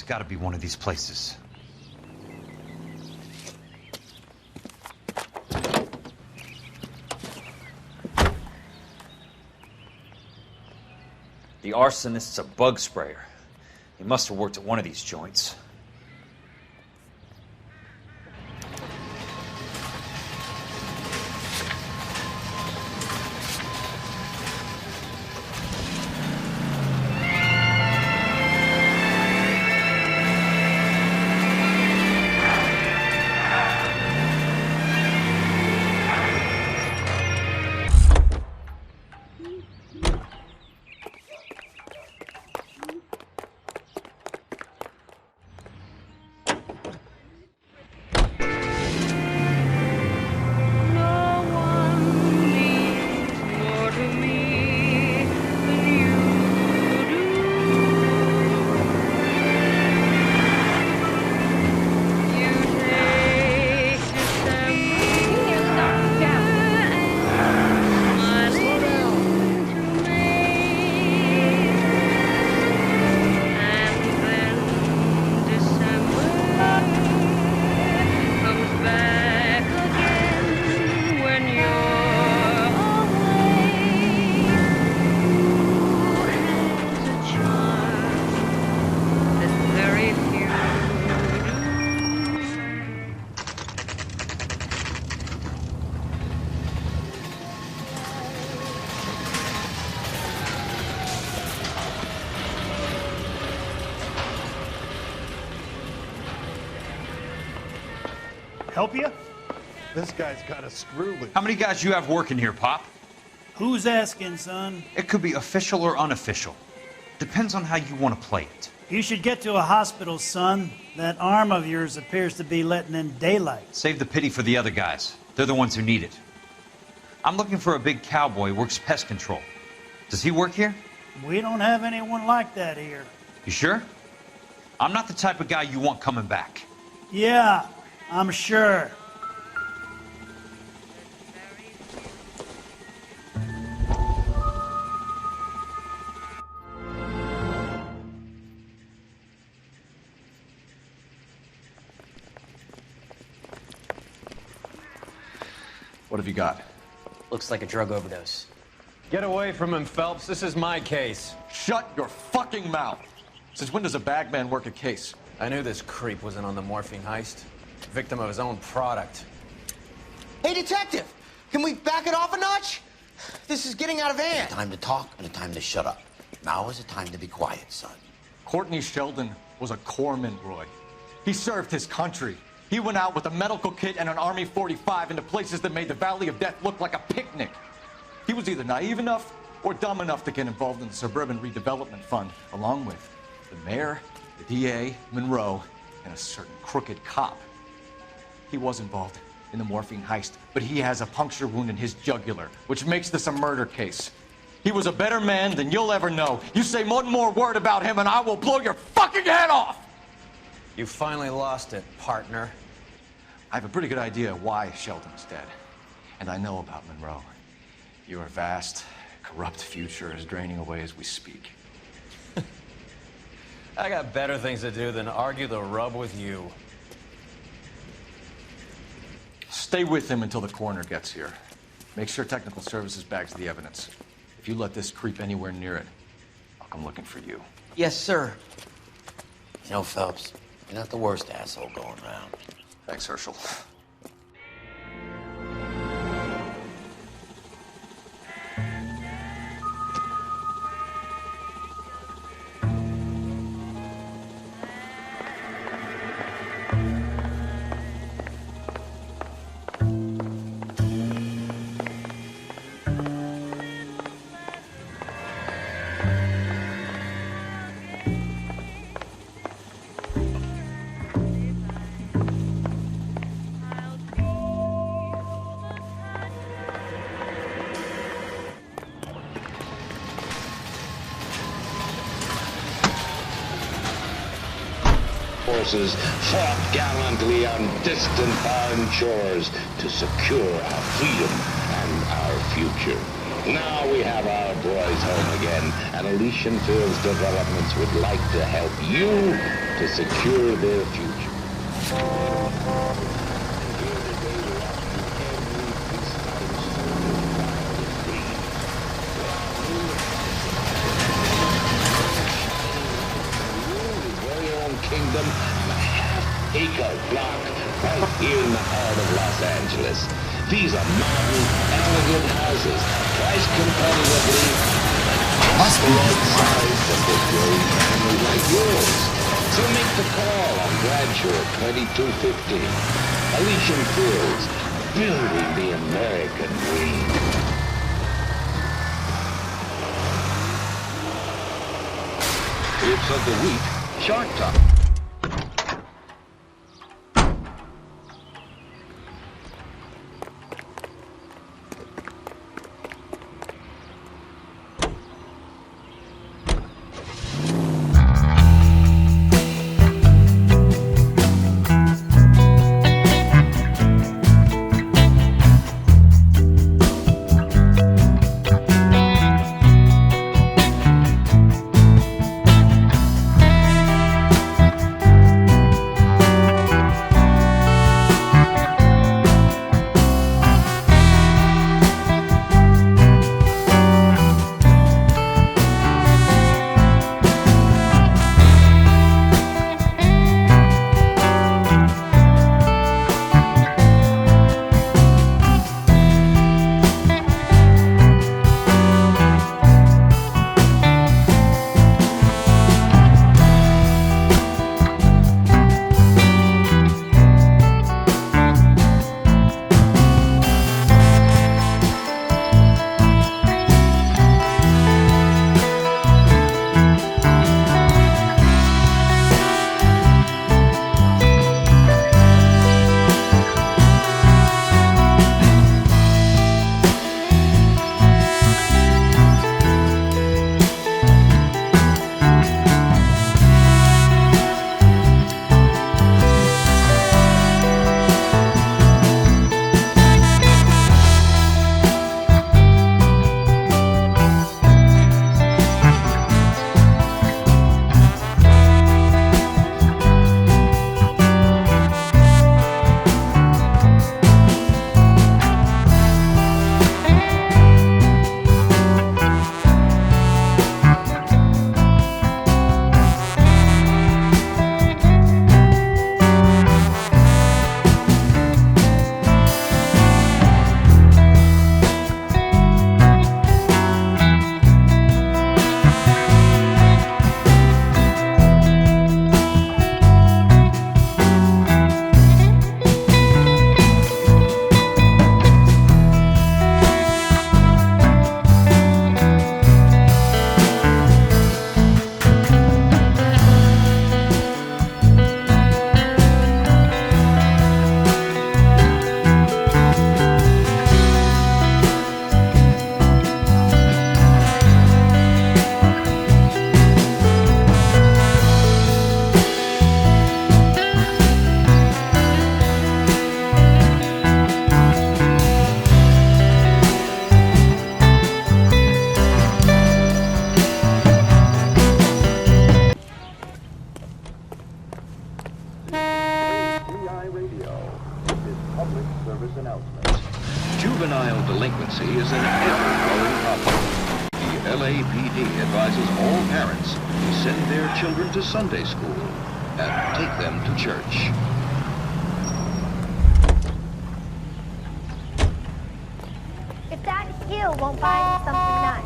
gotta be one of these places. The arsonist's a bug sprayer. He must have worked at one of these joints. Help you? This guy's got a screw loose. How many guys you have working here, Pop? Who's asking, son? It could be official or unofficial. Depends on how you want to play it. You should get to a hospital, son. That arm of yours appears to be letting in daylight. Save the pity for the other guys. They're the ones who need it. I'm looking for a big cowboy who works pest control. Does he work here? We don't have anyone like that here. You sure? I'm not the type of guy you want coming back. Yeah, I'm sure. What have you got? Looks like a drug overdose. Get away from him, Phelps. This is my case. Shut your fucking mouth! Since when does a bagman work a case? I knew this creep wasn't on the morphine heist. Victim of his own product. Hey, detective! Can we back it off a notch? This is getting out of hand. A time to talk and a time to shut up. Now is a time to be quiet, son. Courtney Sheldon was a corpsman, Roy. He served his country. He went out with a medical kit and an Army 45 into places that made the Valley of Death look like a picnic. He was either naive enough or dumb enough to get involved in the Suburban Redevelopment Fund, along with the mayor, the DA, Monroe, and a certain crooked cop. He was involved in the morphine heist, but he has a puncture wound in his jugular, which makes this a murder case. He was a better man than you'll ever know. You say one more word about him and I will blow your fucking head off! You finally lost it, partner. I have a pretty good idea why Sheldon's dead. And I know about Monroe. Your vast, corrupt future is draining away as we speak. I got better things to do than argue the rub with you. Stay with him until the coroner gets here. Make sure technical services bags the evidence. If you let this creep anywhere near it, I'll come looking for you. Yes, sir. You know, Phelps, you're not the worst asshole going around. Thanks, Herschel. Forces fought gallantly on distant foreign shores to secure our freedom and our future. Now we have our boys home again, and Elysian Fields Developments would like to help you to secure their future. Kingdom, a half-acre block right here in the heart of Los Angeles. These are modern, elegant houses, priced competitively, right-sized and for growing families like yours. So make the call on Bradshaw 2215. Elysian Fields, building the American dream. It's of the week, Shark Talk. Juvenile delinquency is an ever-growing problem. The LAPD advises all parents to send their children to Sunday school and take them to church. If Dr. Hill won't find you something nice,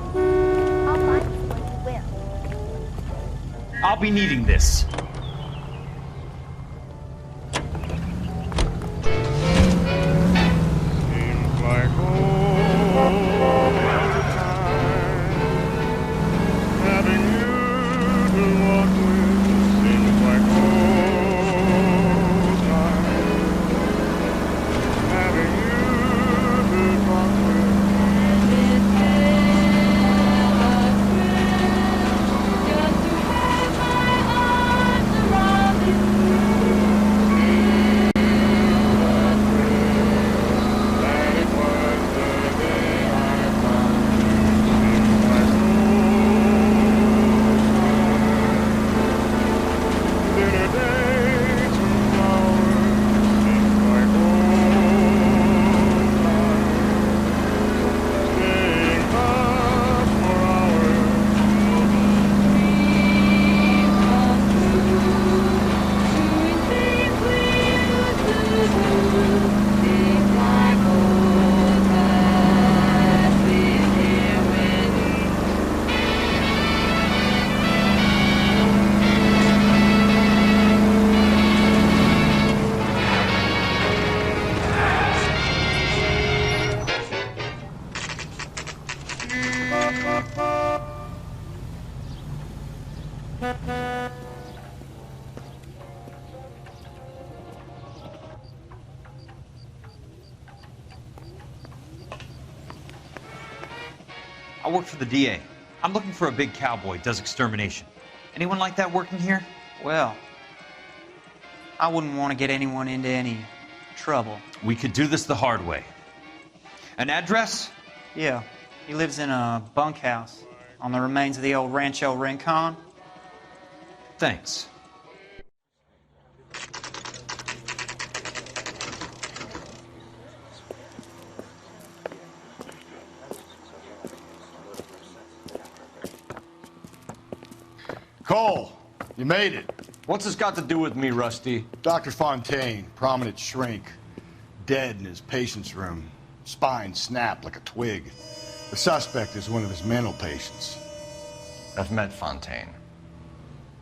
I'll find you what he will. I'll be needing this. I work for the DA. I'm looking for a big cowboy, does extermination. Anyone like that working here? Well, I wouldn't want to get anyone into any trouble. We could do this the hard way. An address? Yeah, he lives in a bunkhouse on the remains of the old Rancho Rincon. Thanks. Cole, you made it. What's this got to do with me, Rusty? Dr. Fontaine, prominent shrink, dead in his patient's room, spine snapped like a twig. The suspect is one of his mental patients. I've met Fontaine.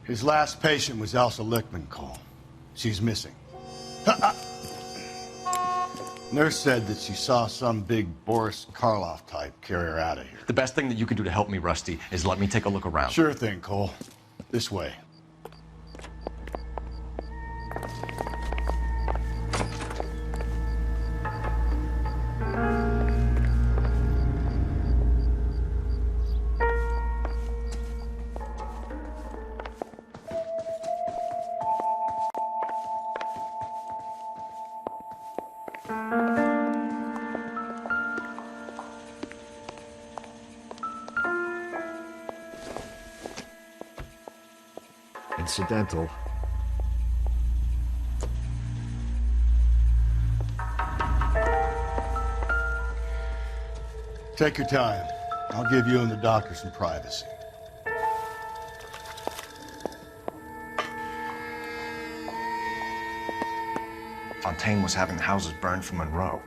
His last patient was Elsa Lichtmann, Cole. She's missing. Nurse said that she saw some big Boris Karloff type carry her out of here. The best thing that you can do to help me, Rusty, is let me take a look around. Sure thing, Cole. This way. Incidental. Take your time. I'll give you and the doctor some privacy. Fontaine was having houses burned for Monroe.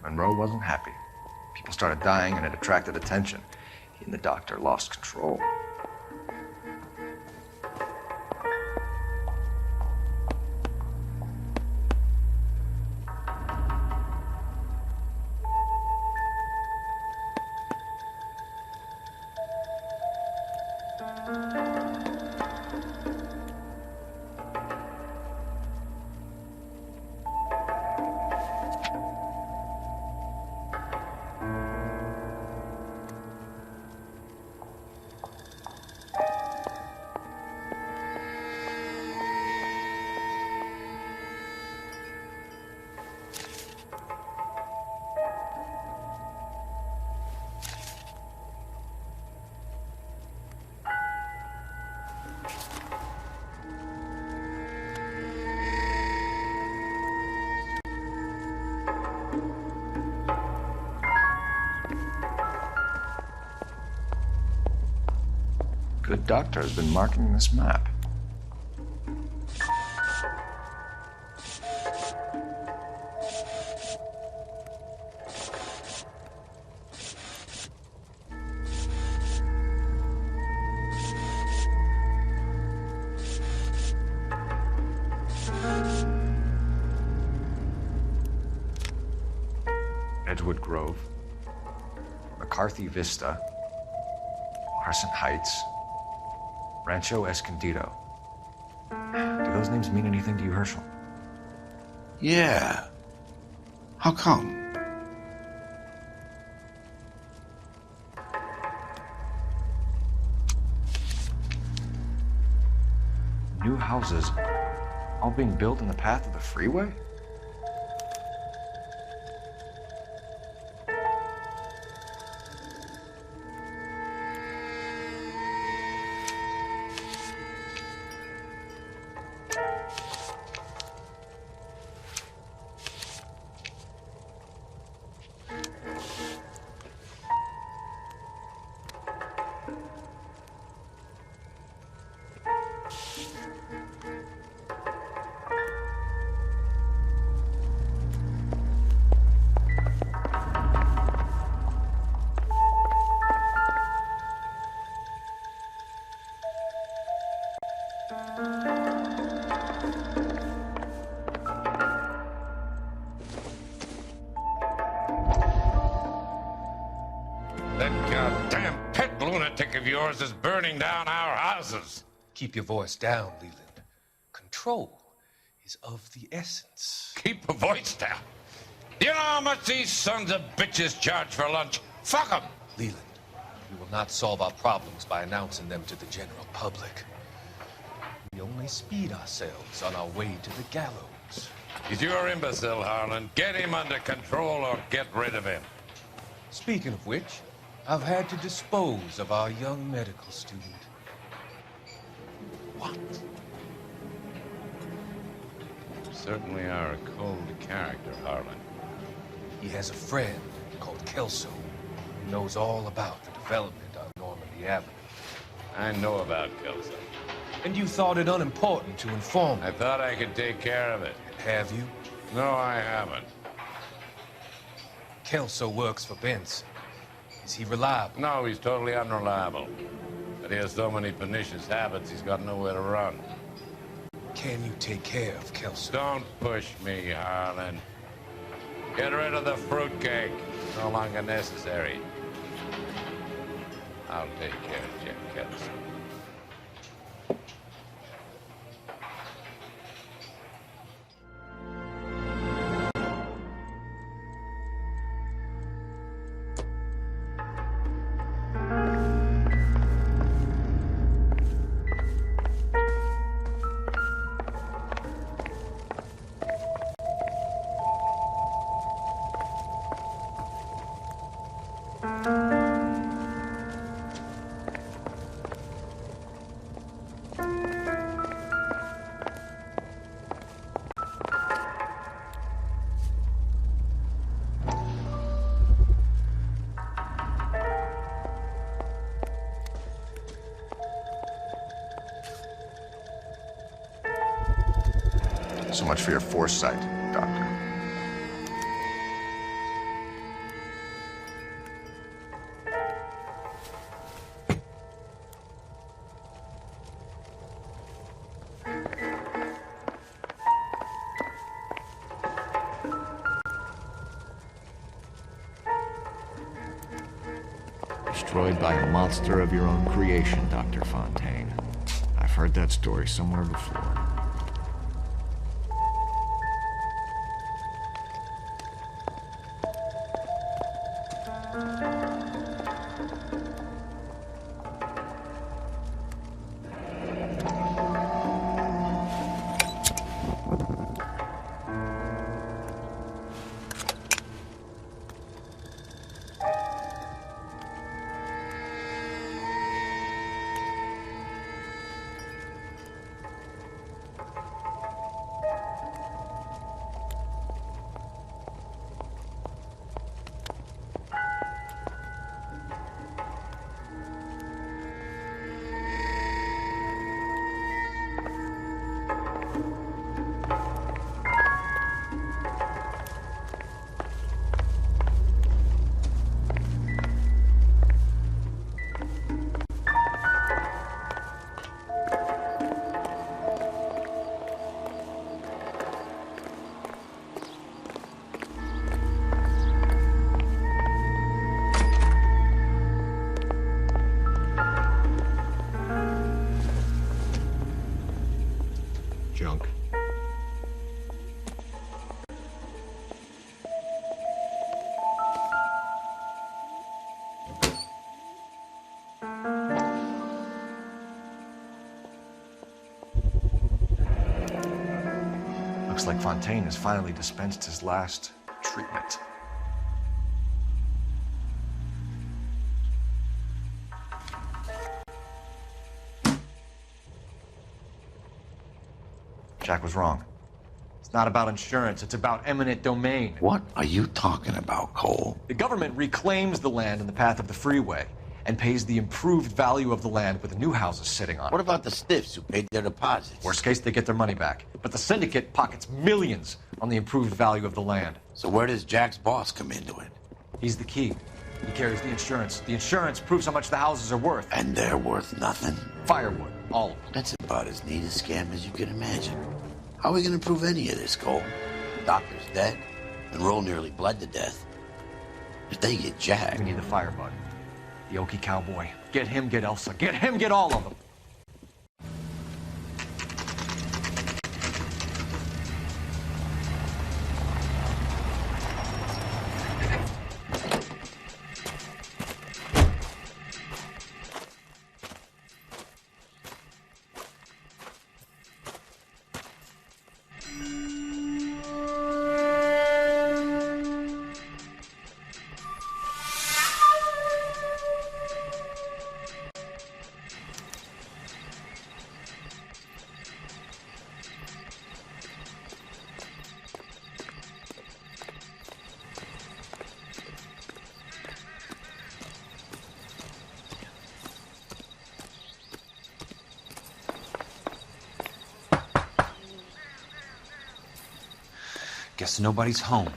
Monroe wasn't happy. People started dying and it attracted attention. He and the doctor lost control. Good doctor has been marking this map. Edgewood Grove, McCarthy Vista, Crescent Heights, Rancho Escondido. Do those names mean anything to you, Herschel? Yeah. How come? New houses, all being built in the path of the freeway? Of yours is burning down our houses. Keep your voice down, Leland. Control is of the essence. Keep a voice down. You know how much these sons of bitches charge for lunch? Fuck them. Leland, we will not solve our problems by announcing them to the general public. We only speed ourselves on our way to the gallows. He's your imbecile, Harlan. Get him under control or get rid of him. Speaking of which, I've had to dispose of our young medical student. What? You certainly are a cold character, Harlan. He has a friend called Kelso who knows all about the development on Normandy Avenue. I know about Kelso. And you thought it unimportant to inform me. I thought I could take care of it. Have you? No, I haven't. Kelso works for Benson. Is he reliable? No, he's totally unreliable. But he has so many pernicious habits, he's got nowhere to run. Can you take care of Kelso? Don't push me, Harlan. Get rid of the fruitcake. It's no longer necessary. I'll take care of Jack Kelso. So much for your foresight, Doctor. Destroyed by a monster of your own creation, Dr. Fontaine. I've heard that story somewhere before. Junk. Looks like Fontaine has finally dispensed his last treatment. Jack was wrong. It's not about insurance, it's about eminent domain. What are you talking about, Cole? The government reclaims the land in the path of the freeway and pays the improved value of the land with the new houses sitting on it. What about the stiffs who paid their deposits? Worst case, they get their money back. But the syndicate pockets millions on the improved value of the land. So where does Jack's boss come into it? He's the key. He carries the insurance. The insurance proves how much the houses are worth. And they're worth nothing? Firewood, all of them. That's about as neat a scam as you can imagine. How are we going to prove any of this, Cole? The doctor's dead. Monroe nearly bled to death. If they get Jack... We need the firebud. The Okie cowboy. Get him, get Elsa. Get him, get all of them. Guess nobody's home.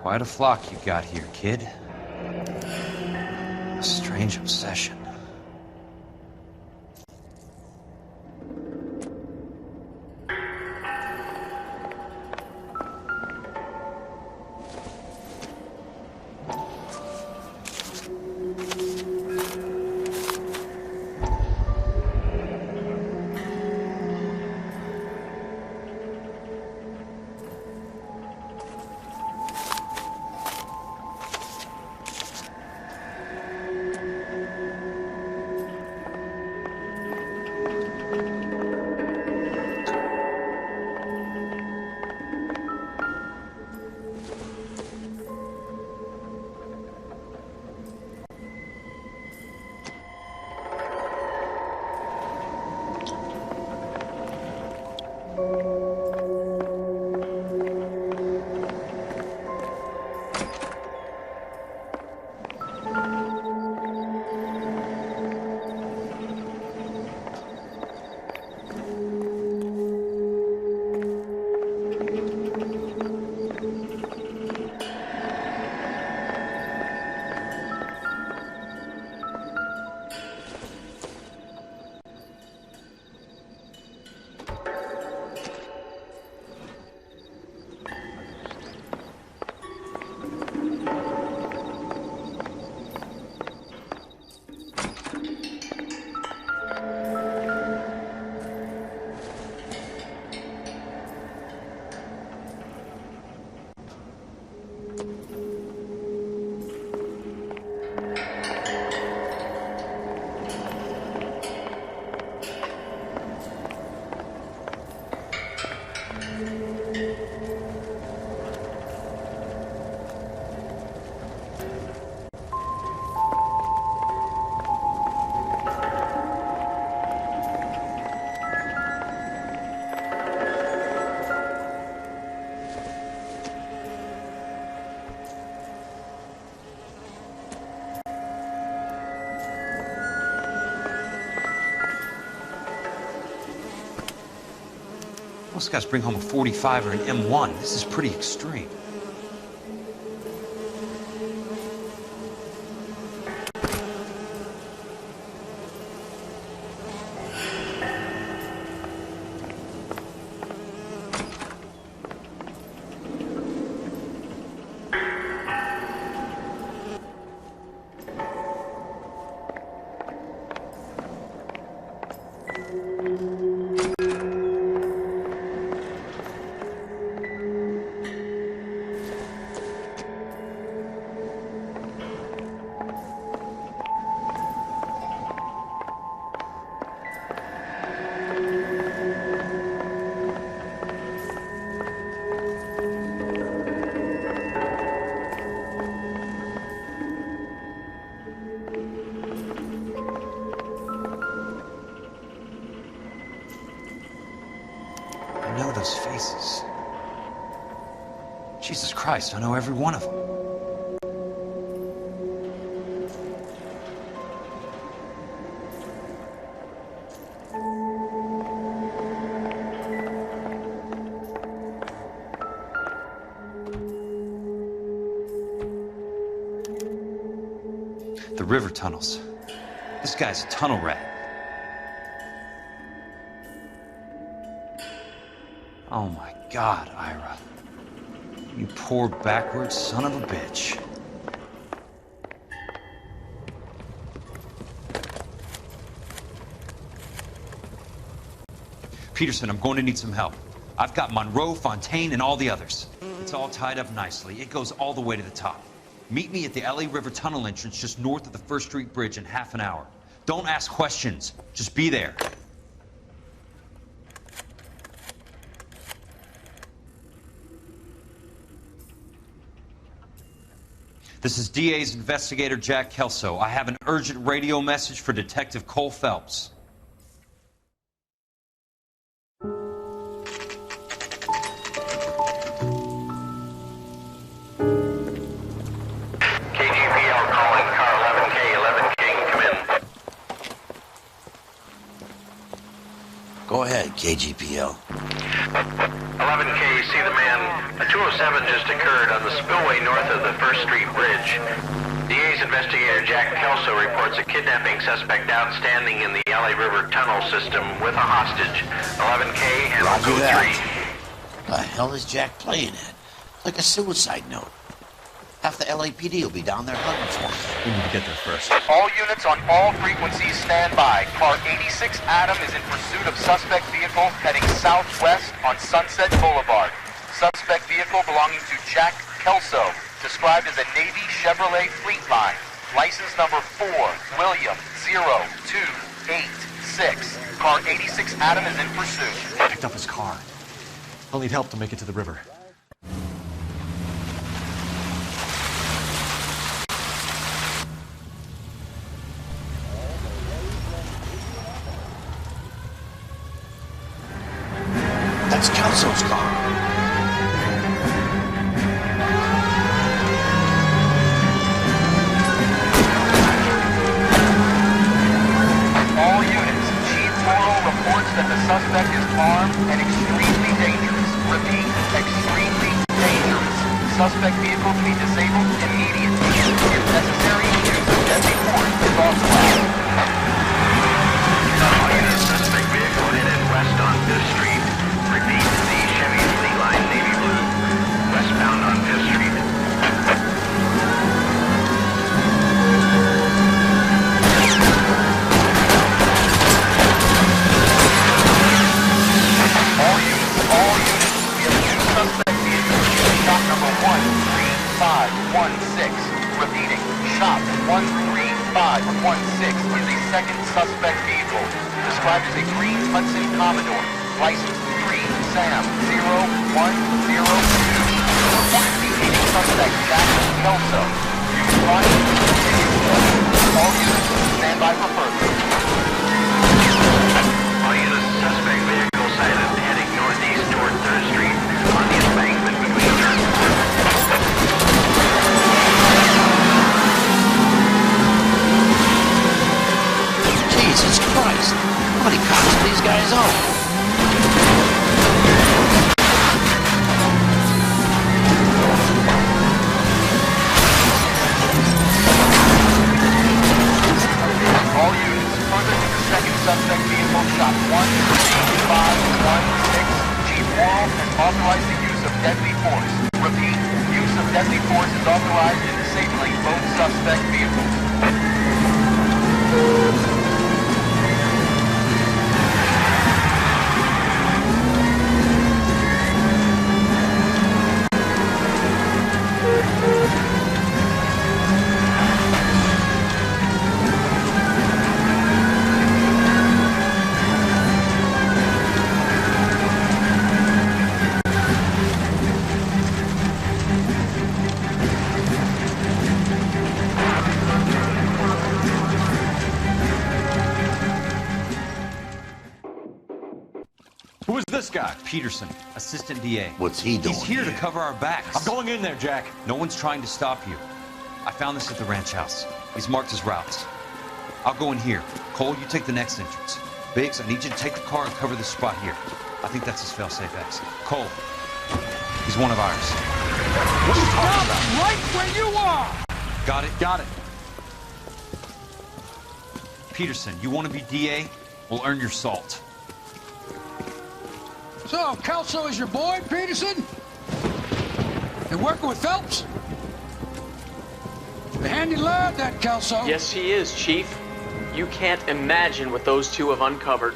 Quite a flock you got here, kid. A strange obsession. Most guys bring home a 45 or an M1. This is pretty extreme. I know those faces. Jesus Christ, I know every one of them. The river tunnels. This guy's a tunnel rat. Oh my God, Ira. You poor backward son of a bitch. Peterson, I'm going to need some help. I've got Monroe, Fontaine, and all the others. It's all tied up nicely. It goes all the way to the top. Meet me at the LA River Tunnel entrance just north of the First Street Bridge in half an hour. Don't ask questions. Just be there. This is DA's investigator Jack Kelso. I have an urgent radio message for Detective Cole Phelps. Go ahead, KGPL. 11K, see the man. A 207 just occurred on the spillway north of the First Street Bridge. DA's investigator Jack Kelso reports a kidnapping suspect outstanding in the LA River tunnel system with a hostage. 11K, handle code 3. The hell is Jack playing at? Like a suicide note. Half the LAPD will be down there hunting for him. We need to get there first. All units on all frequencies stand by. Car 86 Adam is in pursuit of suspect vehicle heading southwest on Sunset Boulevard. Suspect vehicle belonging to Jack Kelso, described as a Navy Chevrolet Fleetline. License number 4, William 0286. Car 86 Adam is in pursuit. Picked up his car. I'll need help to make it to the river. That's Kelso's car. All units, Chief Morrow reports that the suspect is armed and extremely dangerous. Repeat, extremely dangerous. Suspect vehicle to be disabled immediately. If necessary, use of deadly force is authorized. All units, suspect vehicle headed west on 5th Street. Repeat, the Chevy Fleetline Navy Blue, westbound on 5th Street. All units, we have two suspect vehicles. Shop number 13516. Repeating, shop 13516 is a second suspect vehicle, described as a green Hudson Commodore, license 3 Sam 0102. Reported detaining suspect Jack Kelso. Use caution. All units, stand by for further. All units, suspect vehicle sighted heading northeast toward 3rd Street on the embankment between Jesus Christ. How many cops are these guys on? All units, further to the second suspect vehicle, shop 13516. Chief Morrow has authorized the use of deadly force. Repeat, use of deadly force is authorized in disabling both suspect vehicles. Peterson, assistant DA. What's he doing He's here to cover our backs. I'm going in there, Jack. No one's trying to stop you. I found this at the ranch house. He's marked his routes. I'll go in here. Cole, you take the next entrance. Biggs, I need you to take the car and cover this spot here. I think that's his fail-safe exit. Cole, he's one of ours. What are you talking about? Right where you are! Got it? Got it. Peterson, you want to be DA? We'll earn your salt. So, Kelso is your boy, Peterson? You working with Phelps? A handy lad, that Kelso. Yes, he is, Chief. You can't imagine what those two have uncovered.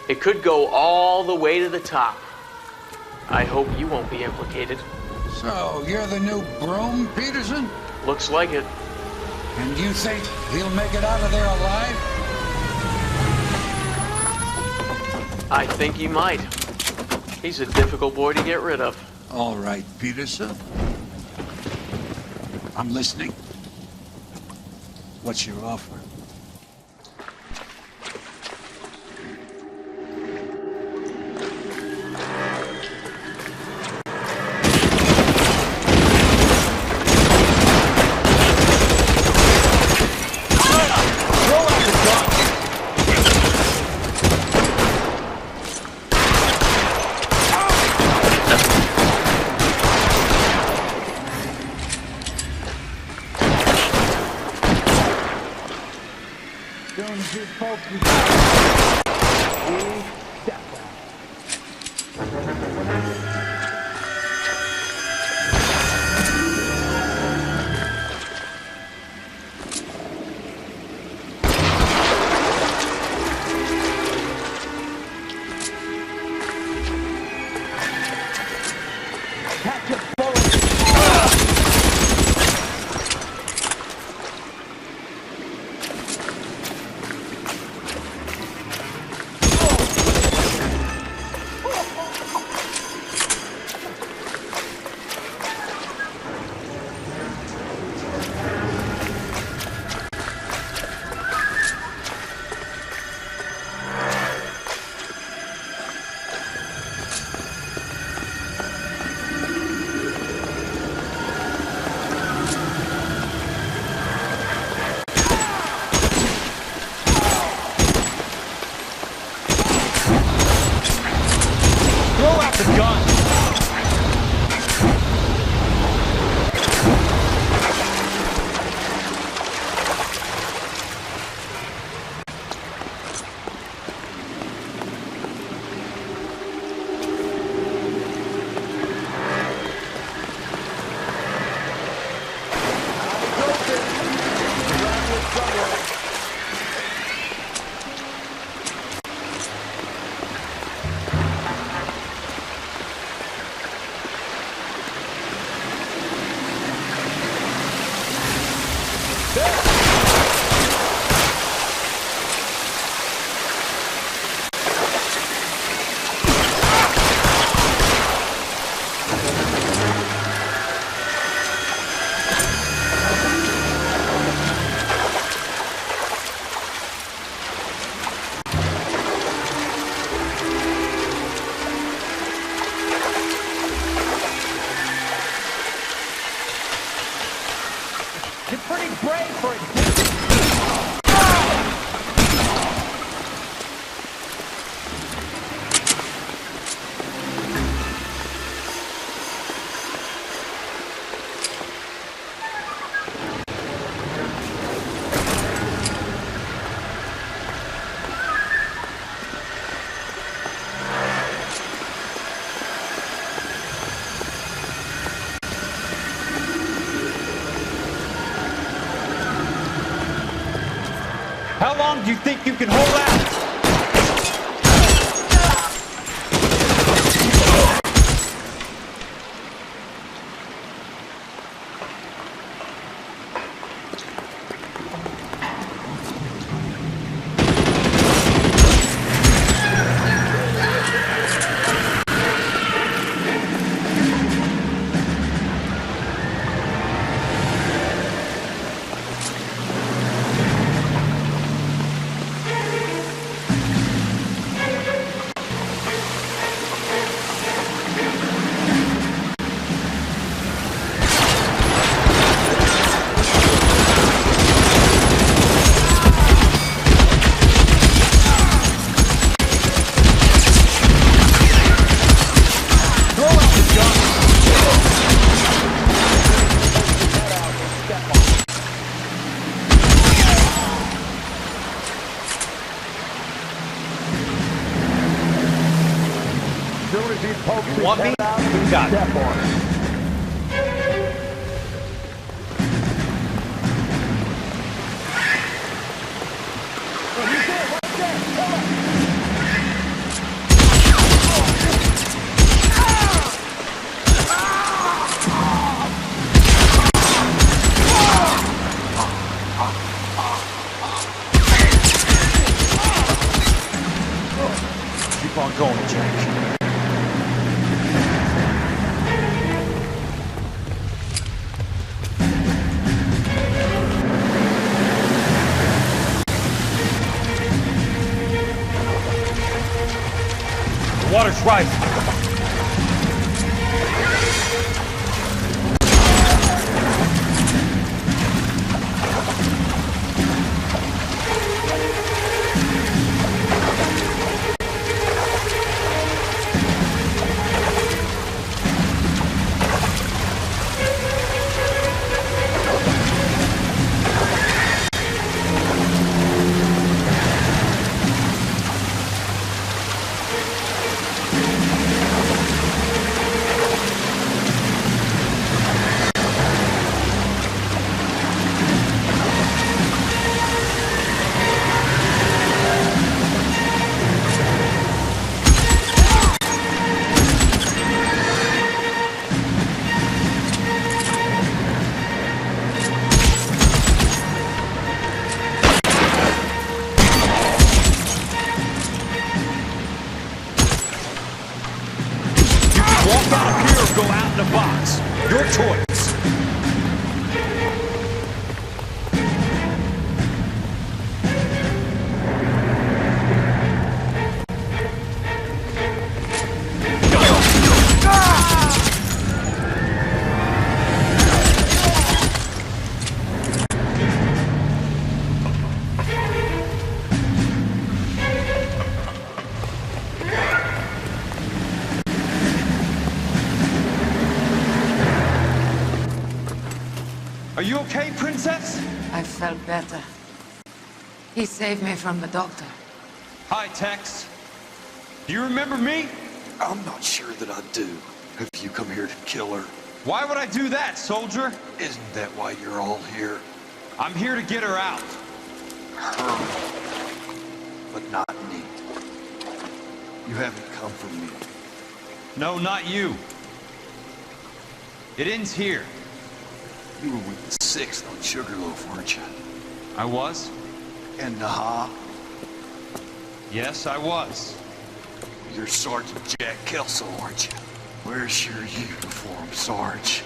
It could go all the way to the top. I hope you won't be implicated. So, you're the new broom, Peterson? Looks like it. And you think he'll make it out of there alive? I think he might. He's a difficult boy to get rid of. All right, Peterson. I'm listening. What's your offer? How long do you think you can hold out? You want me? You got it. Keep on going, Jack. The water's right. Walk out of here or go out in a box. Your choice. Are you okay, Princess? I felt better. He saved me from the doctor. Hi, Tex. Do you remember me? I'm not sure that I do. Have you come here to kill her? Why would I do that, soldier? Isn't that why you're all here? I'm here to get her out. Her. But not me. You haven't come for me. No, not you. It ends here. You were with the 6th on Sugarloaf, weren't you? I was? And Naha? Yes, I was. You're Sergeant Jack Kelso, aren't you? Where's your uniform, Sarge?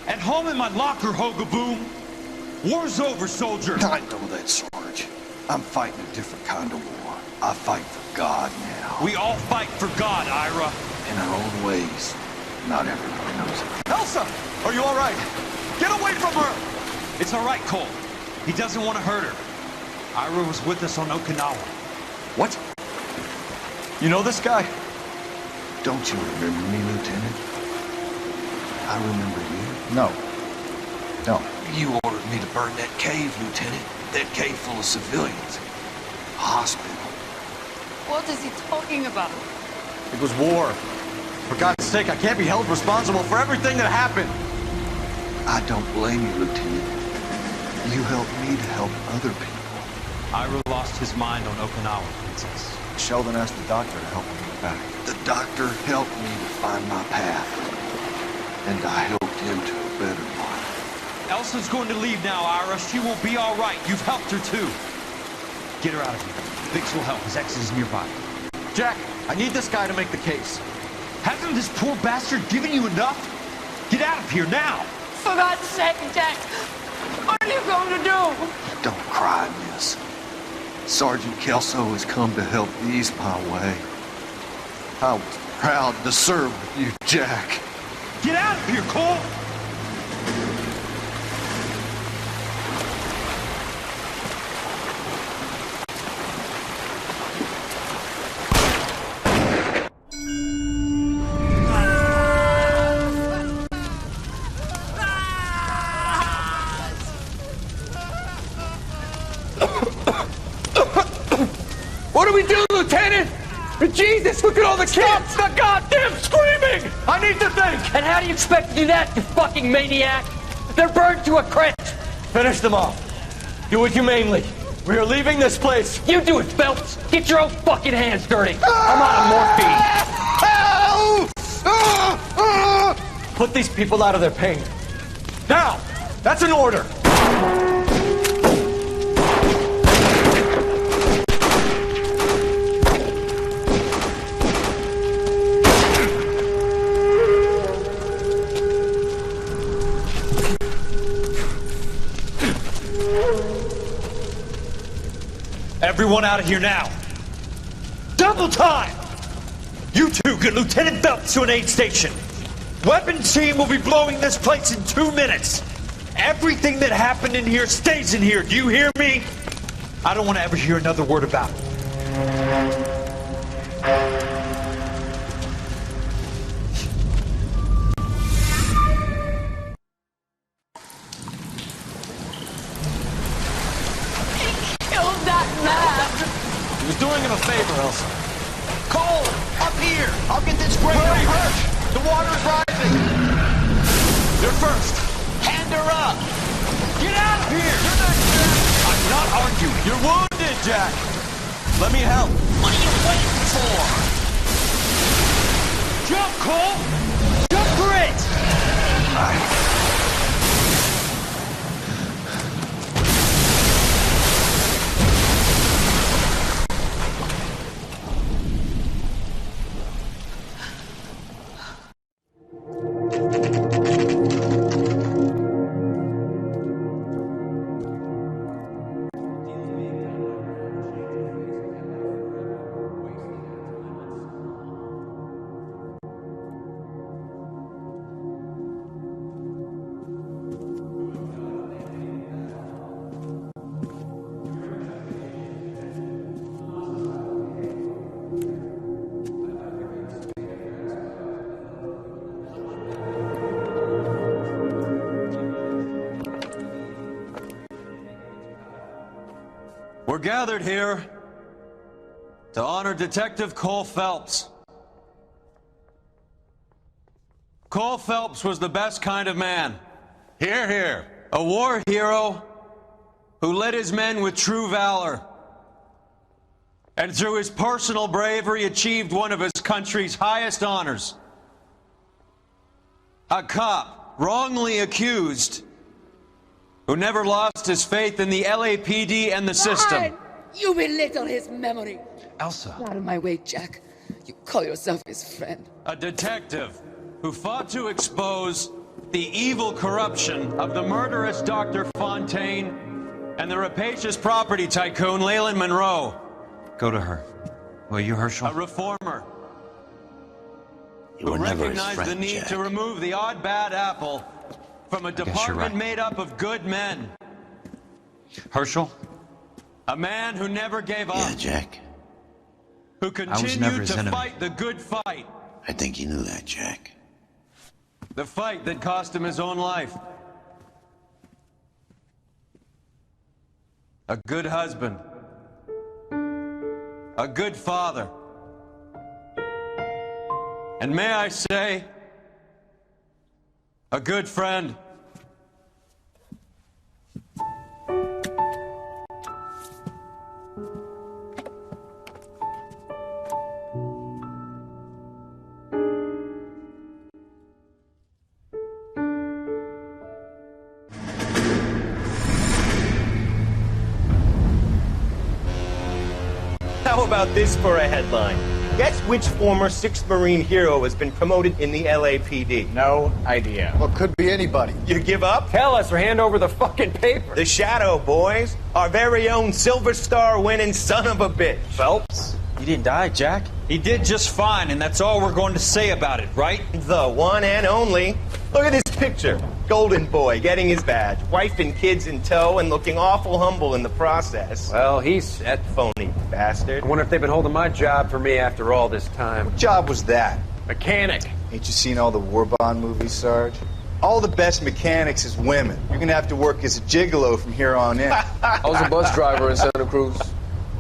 At home in my locker, Hogaboom. War's over, soldier. I know that, Sarge. I'm fighting a different kind of war. I fight for God now. We all fight for God, Ira. In our own ways. Not everyone knows it. Elsa! Are you all right? Get away from her! It's all right, Cole. He doesn't want to hurt her. Ira was with us on Okinawa. What? You know this guy? Don't you remember me, Lieutenant? I remember you. No. No. You ordered me to burn that cave, Lieutenant. That cave full of civilians. A hospital. What is he talking about? It was war. For God's sake, I can't be held responsible for everything that happened. I don't blame you, Lieutenant. You helped me to help other people. Ira lost his mind on Okinawa, Princess. Sheldon asked the doctor to help him get back. The doctor helped me to find my path. And I helped him to a better life. Elsa's going to leave now, Ira. She will be all right. You've helped her, too. Get her out of here. Vix will help. His exit is nearby. Jack, I need this guy to make the case. Hasn't this poor bastard given you enough? Get out of here now! For God's sake, Jack! What are you going to do? Don't cry, miss. Sergeant Kelso has come to help ease my way. I was proud to serve with you, Jack. Get out of here, Cole! What do we do, Lieutenant? Jesus, look at all the kids! Stop the goddamn screaming! I need to think! And how do you expect to do that, you fucking maniac? They're burned to a crisp! Finish them off. Do it humanely. We are leaving this place. You do it, Phelps! Get your own fucking hands dirty! I'm out of morphine! Put these people out of their pain. Now! That's an order! Everyone out of here now. Double time! You two get Lieutenant Phelps to an aid station. Weapons team will be blowing this place in 2 minutes. Everything that happened in here stays in here. Do you hear me? I don't want to ever hear another word about it. Killed that man! He was doing him a favor, Elsa. Cole, up here. I'll get this grader. Hurry! The water's rising. You're first. Hand her up. Get out of here! You're not Jack! I'm not arguing. You're wounded, Jack. Let me help. What are you waiting for? Jump, Cole! Jump for it! We're gathered here to honor Detective Cole Phelps. Cole Phelps was the best kind of man. Hear, hear. A war hero who led his men with true valor. And through his personal bravery achieved one of his country's highest honors. A cop wrongly accused who never lost his faith in the LAPD and the system. You belittle his memory. Elsa. Out of my way, Jack. You call yourself his friend. A detective who fought to expose the evil corruption of the murderous Dr. Fontaine and the rapacious property tycoon Leland Monroe. Go to her. Will you, Herschel? A reformer You were who never his recognized friend, the need Jack. to remove the odd bad apple from a guess you're department right. made up of good men. Herschel? A man who never gave up. Yeah, Jack. Who never continued his to enemy. fight the good fight. I think you knew that, Jack. The fight that cost him his own life. A good husband. A good father. And may I say, a good friend. How about this for a headline? Guess which former 6th Marine hero has been promoted in the LAPD? No idea. Well, could be anybody. You give up? Tell us or hand over the fucking paper. The Shadow, boys. Our very own Silver Star winning son of a bitch. Phelps? You didn't die, Jack. He did just fine, and that's all we're going to say about it, right? The one and only. Look at this picture. Golden boy getting his badge, wife and kids in tow, and looking awful humble in the process. Well, he's set. Phony bastard. I wonder if they've been holding my job for me after all this time. What job was that? Mechanic. Ain't you seen all the war bond movies, Sarge? All the best mechanics is women. You're gonna have to work as a gigolo from here on in. I was a bus driver in Santa Cruz.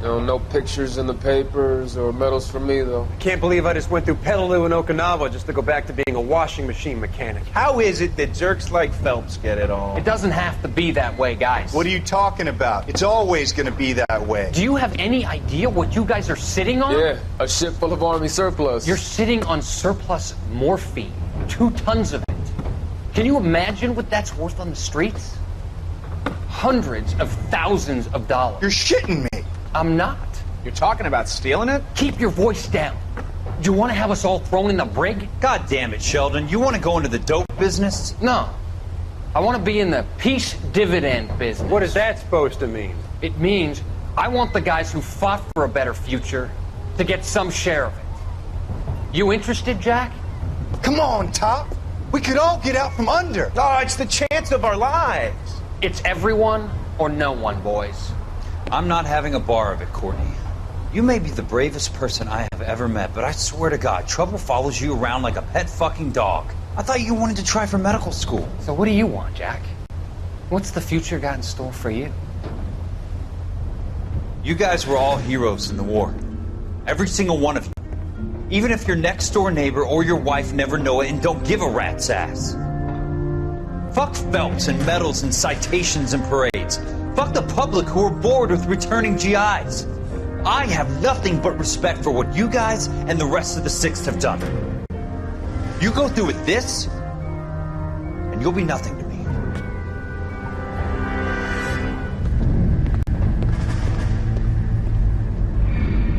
No pictures in the papers or medals for me, though. I can't believe I just went through Petaloo and Okinawa just to go back to being a washing machine mechanic. How is it that jerks like Phelps get it all? It doesn't have to be that way, guys. What are you talking about? It's always going to be that way. Do you have any idea what you guys are sitting on? Yeah, a ship full of Army surplus. You're sitting on surplus morphine. 2 tons of it. Can you imagine what that's worth on the streets? Hundreds of thousands of dollars. You're shitting me. I'm not. You're talking about stealing it? Keep your voice down. Do you want to have us all thrown in the brig? God damn it, Sheldon. You want to go into the dope business? No. I want to be in the peace dividend business. What is that supposed to mean? It means I want the guys who fought for a better future to get some share of it. You interested, Jack? Come on, Top. We could all get out from under. Oh, it's the chance of our lives. It's everyone or no one, boys. I'm not having a bar of it, Courtney. You may be the bravest person I have ever met, but I swear to God, trouble follows you around like a pet fucking dog. I thought you wanted to try for medical school. So what do you want, Jack? What's the future got in store for you? You guys were all heroes in the war. Every single one of you. Even if your next door neighbor or your wife never know it and don't give a rat's ass. Fuck Phelps and medals and citations and parades. Fuck the public who are bored with returning GIs. I have nothing but respect for what you guys and the rest of the 6th have done. You go through with this, and you'll be nothing to me.